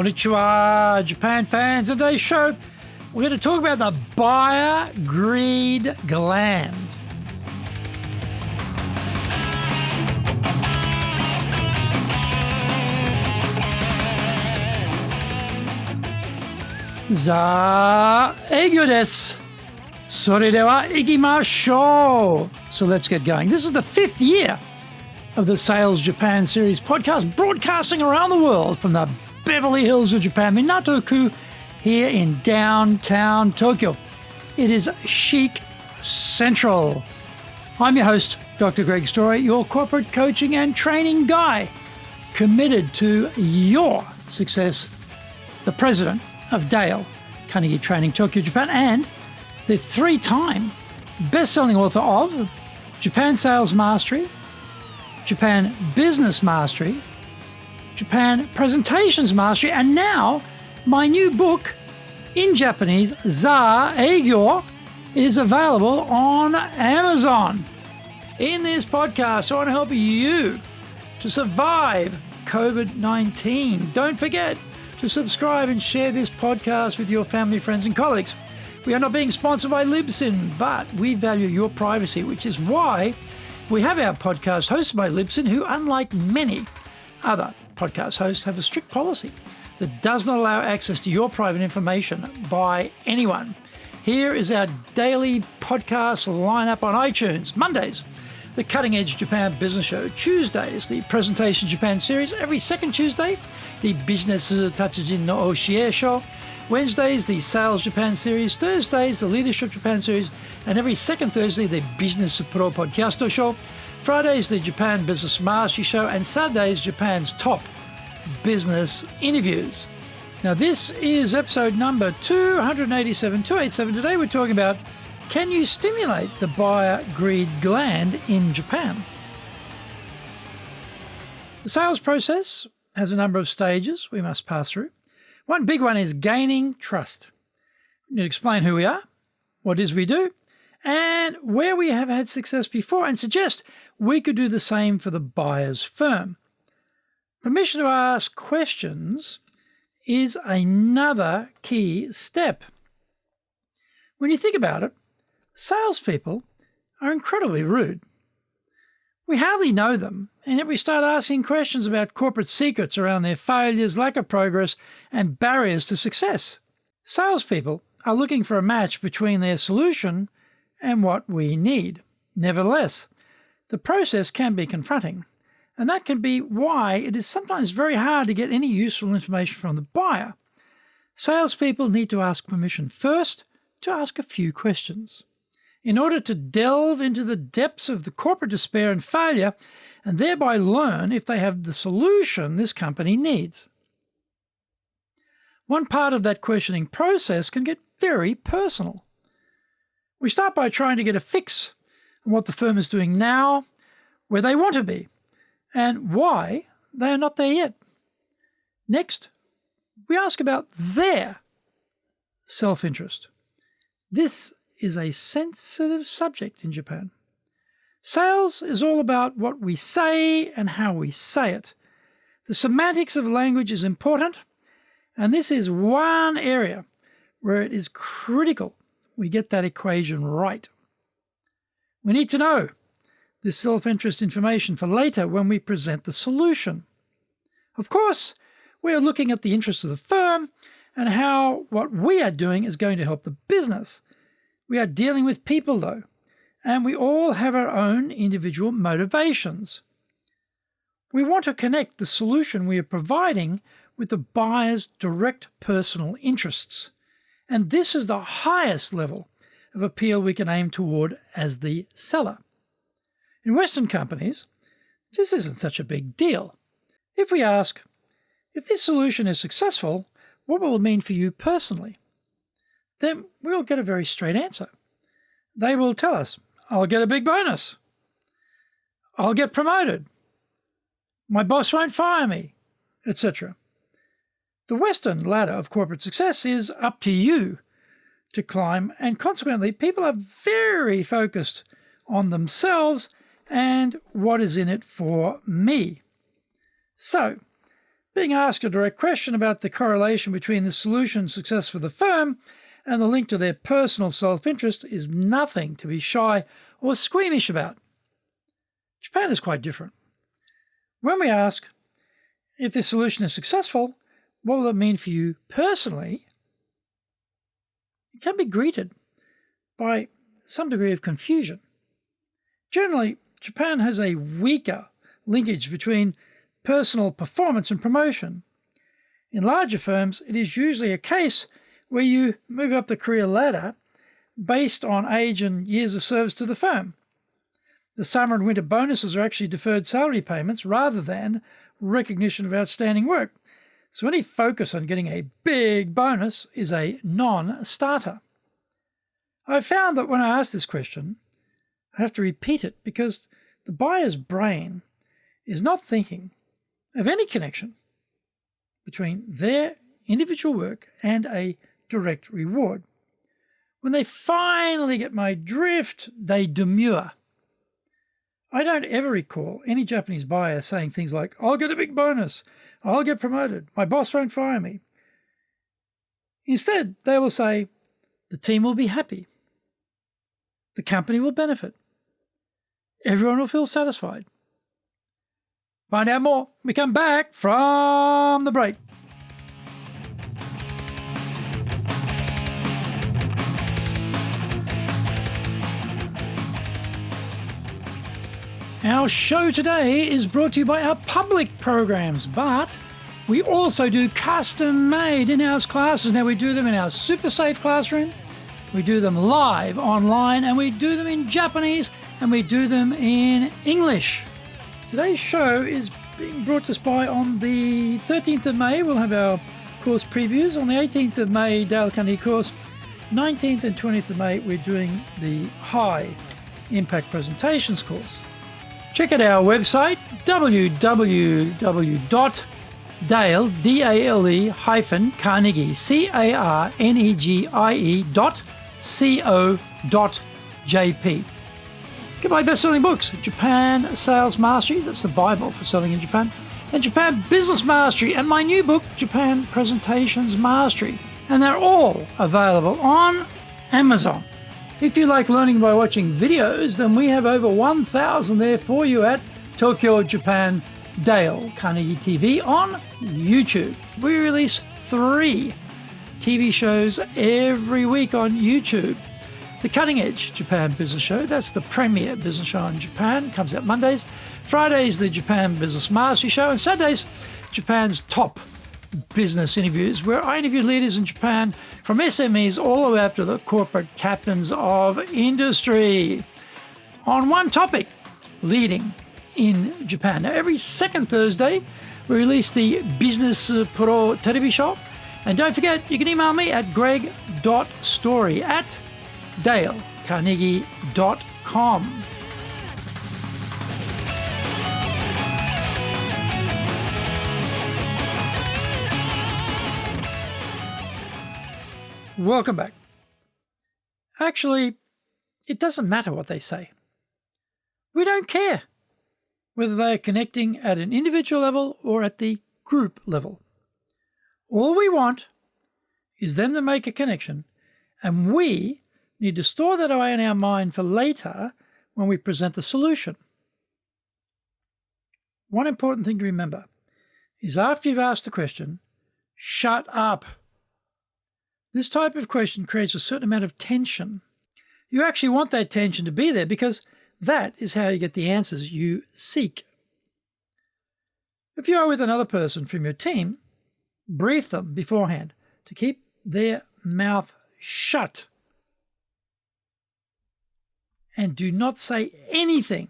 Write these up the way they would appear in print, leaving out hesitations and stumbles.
Konnichiwa, Japan fans. In today's show, we're going to talk about the buyer greed gland. Za eigyo desu. Sore de wa ikimashou. So let's get going. This is the 5th year of the Sales Japan series podcast, broadcasting around the world from the Beverly Hills of Japan, Minato-ku, here in downtown Tokyo. It is Chic Central. I'm your host, Dr. Greg Story, your corporate coaching and training guy, committed to your success, the president of Dale Carnegie Training Tokyo, Japan, and the 3-time best-selling author of Japan Sales Mastery, Japan Business Mastery, Japan Presentations Mastery, and now my new book in Japanese, Za Eigyo, is available on Amazon. In this podcast, I want to help you to survive COVID-19. Don't forget to subscribe and share this podcast with your family, friends, and colleagues. We are not being sponsored by Libsyn, but we value your privacy, which is why we have our podcast hosted by Libsyn, who, unlike many other podcast hosts, have a strict policy that does not allow access to your private information by anyone. Here is our daily podcast lineup on iTunes. Mondays, the Cutting Edge Japan Business Show. Tuesdays, the Presentation Japan series. Every second Tuesday, the Business Tatsujin no Oshie Show. Wednesdays, the Sales Japan series. Thursdays, the Leadership Japan series. And every second Thursday, the Business Pro Podcast Show. Fridays, the Japan Business Mastery Show. And Saturdays, Japan's top business interviews. Now, this is episode number 287. Today, we're talking about, can you stimulate the buyer greed gland in Japan? The sales process has a number of stages we must pass through. One big one is gaining trust. We need to explain who we are, what it is we do, and where we have had success before, and suggest we could do the same for the buyer's firm. Permission to ask questions is another key step. When you think about it, salespeople are incredibly rude. We hardly know them, and yet we start asking questions about corporate secrets around their failures, lack of progress, and barriers to success. Salespeople are looking for a match between their solution and what we need. Nevertheless, the process can be confronting, and that can be why it is sometimes very hard to get any useful information from the buyer. Salespeople need to ask permission first to ask a few questions in order to delve into the depths of the corporate despair and failure, and thereby learn if they have the solution this company needs. One part of that questioning process can get very personal. We start by trying to get a fix on what the firm is doing now, where they want to be, and why they are not there yet. Next, we ask about their self-interest. This is a sensitive subject in Japan. Sales is all about what we say and how we say it. The semantics of language is important, and this is one area where it is critical we get that equation right. We need to know this self-interest information for later when we present the solution. Of course, we are looking at the interests of the firm and how what we are doing is going to help the business. We are dealing with people, though, and we all have our own individual motivations. We want to connect the solution we are providing with the buyer's direct personal interests, and this is the highest level of appeal we can aim toward as the seller. In Western companies, this isn't such a big deal. If we ask, if this solution is successful, what will it mean for you personally? Then we'll get a very straight answer. They will tell us, I'll get a big bonus. I'll get promoted. My boss won't fire me, etc. The Western ladder of corporate success is up to you to climb, and consequently, people are very focused on themselves and what is in it for me. So, Being asked a direct question about the correlation between the solution success for the firm and the link to their personal self-interest is nothing to be shy or squeamish about. Japan is quite different. When we ask, if this solution is successful, what will it mean for you personally? It can be greeted by some degree of confusion. Generally, Japan has a weaker linkage between personal performance and promotion. In larger firms, it is usually a case where you move up the career ladder based on age and years of service to the firm. The summer and winter bonuses are actually deferred salary payments rather than recognition of outstanding work. So any focus on getting a big bonus is a non-starter. I've found that when I ask this question, I have to repeat it because the buyer's brain is not thinking of any connection between their individual work and a direct reward. When they finally get my drift, they demur. I don't ever recall any Japanese buyer saying things like, I'll get a big bonus, I'll get promoted, my boss won't fire me. Instead, they will say, the team will be happy, the company will benefit, everyone will feel satisfied. Find out more when we come back from the break. Our show today is brought to you by our public programs, but we also do custom-made in-house classes. Now, we do them in our super safe classroom, we do them live online, and we do them in Japanese, and we do them in English. Today's show is being brought to us by on the 13th of May. We'll have our course previews. On the 18th of May, Dale Carnegie course. 19th and 20th of May, we're doing the High Impact Presentations course. Check out our website, www.dale-carnegie, carnegie.co.jp. Get my best-selling books, Japan Sales Mastery, that's the Bible for selling in Japan, and Japan Business Mastery, and my new book, Japan Presentations Mastery. And they're all available on Amazon. If you like learning by watching videos, then we have over 1,000 there for you at Tokyo, Japan, Dale Carnegie TV on YouTube. We release 3 TV shows every week on YouTube. The Cutting Edge Japan Business Show, that's the premier business show in Japan, comes out Mondays. Fridays, the Japan Business Mastery Show, and Saturdays, Japan's top business interviews, where I interview leaders in Japan from SMEs all the way up to the corporate captains of industry on one topic, leading in Japan. Now, every second Thursday, we release the Business Pro Television Show. And don't forget, you can email me at greg.story@dalecarnegie.com. Welcome back. Actually, it doesn't matter what they say. We don't care whether they are connecting at an individual level or at the group level. All we want is them to make a connection, and we need to store that away in our mind for later when we present the solution. One important thing to remember is after you've asked the question, shut up. This type of question creates a certain amount of tension. You actually want that tension to be there because that is how you get the answers you seek. If you are with another person from your team, brief them beforehand to keep their mouth shut. And do not say anything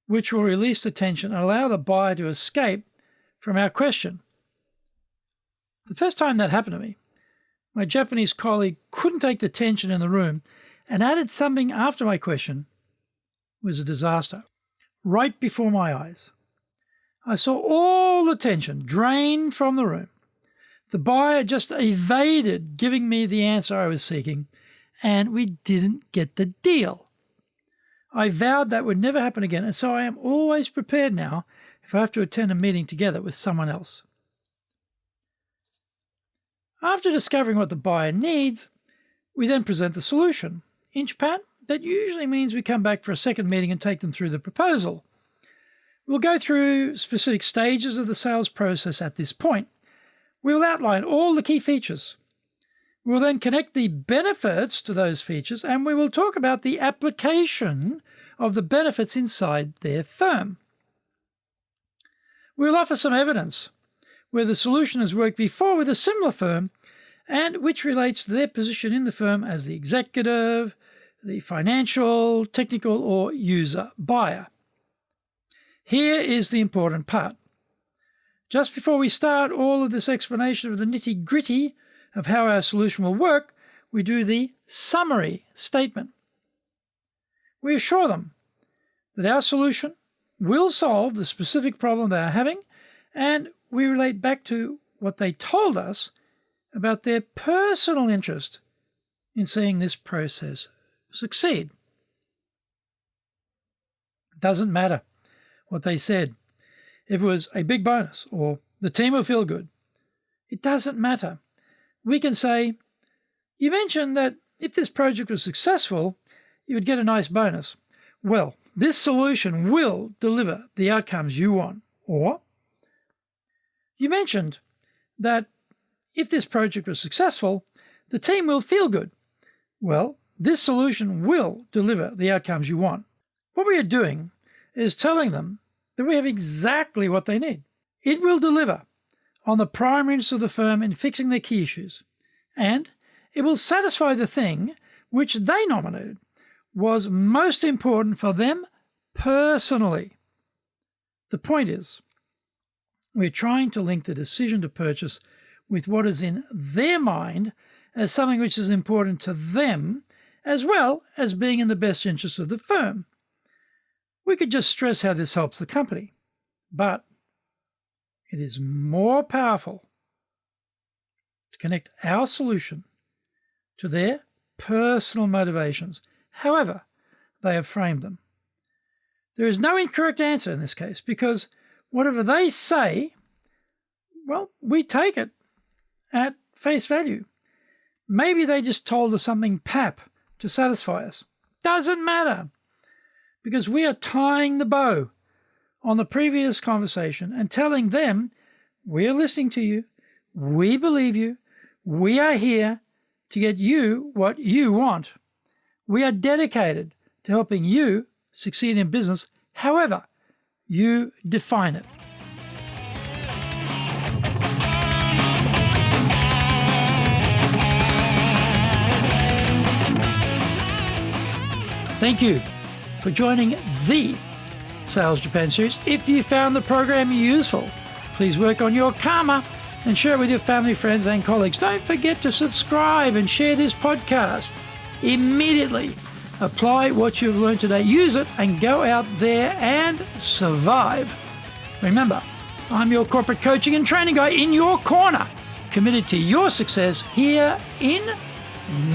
which will release the tension and allow the buyer to escape from our question. The first time that happened to me, my Japanese colleague couldn't take the tension in the room and added something after my question. It was a disaster. Right before my eyes, I saw all the tension drain from the room. The buyer just evaded giving me the answer I was seeking, and we didn't get the deal. I vowed that would never happen again, and so I am always prepared now if I have to attend a meeting together with someone else. After discovering what the buyer needs, we then present the solution. In Japan, that usually means we come back for a second meeting and take them through the proposal. We'll go through specific stages of the sales process at this point. We'll outline all the key features. We'll then connect the benefits to those features, and we will talk about the application of the benefits inside their firm. We'll offer some evidence where the solution has worked before with a similar firm and which relates to their position in the firm as the executive, the financial, technical, or user buyer. Here is the important part. Just before we start all of this explanation of the nitty-gritty of how our solution will work, we do the summary statement. We assure them that our solution will solve the specific problem they are having, and we relate back to what they told us about their personal interest in seeing this process succeed. It doesn't matter what they said. If it was a big bonus or the team will feel good, it doesn't matter. We can say, you mentioned that if this project was successful, you would get a nice bonus. Well, this solution will deliver the outcomes you want. Or, you mentioned that if this project was successful, the team will feel good. Well, this solution will deliver the outcomes you want. What we are doing is telling them that we have exactly what they need. It will deliver on the primary interests of the firm in fixing their key issues, and it will satisfy the thing which they nominated was most important for them personally. The point is, we're trying to link the decision to purchase with what is in their mind as something which is important to them, as well as being in the best interest of the firm. We could just stress how this helps the company, but it is more powerful to connect our solution to their personal motivations, however they have framed them. There is no incorrect answer in this case, because whatever they say, well, we take it at face value. Maybe they just told us something pap to satisfy us. Doesn't matter, because we are tying the bow on the previous conversation and telling them, we're listening to you, we believe you, we are here to get you what you want. We are dedicated to helping you succeed in business, however you define it. Thank you for joining the Sales Japan series. If you found the program useful, please work on your karma and share it with your family, friends, and colleagues. Don't forget to subscribe and share this podcast. Immediately apply what you've learned today. Use it and go out there and survive. Remember, I'm your corporate coaching and training guy in your corner, committed to your success here in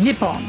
Nippon.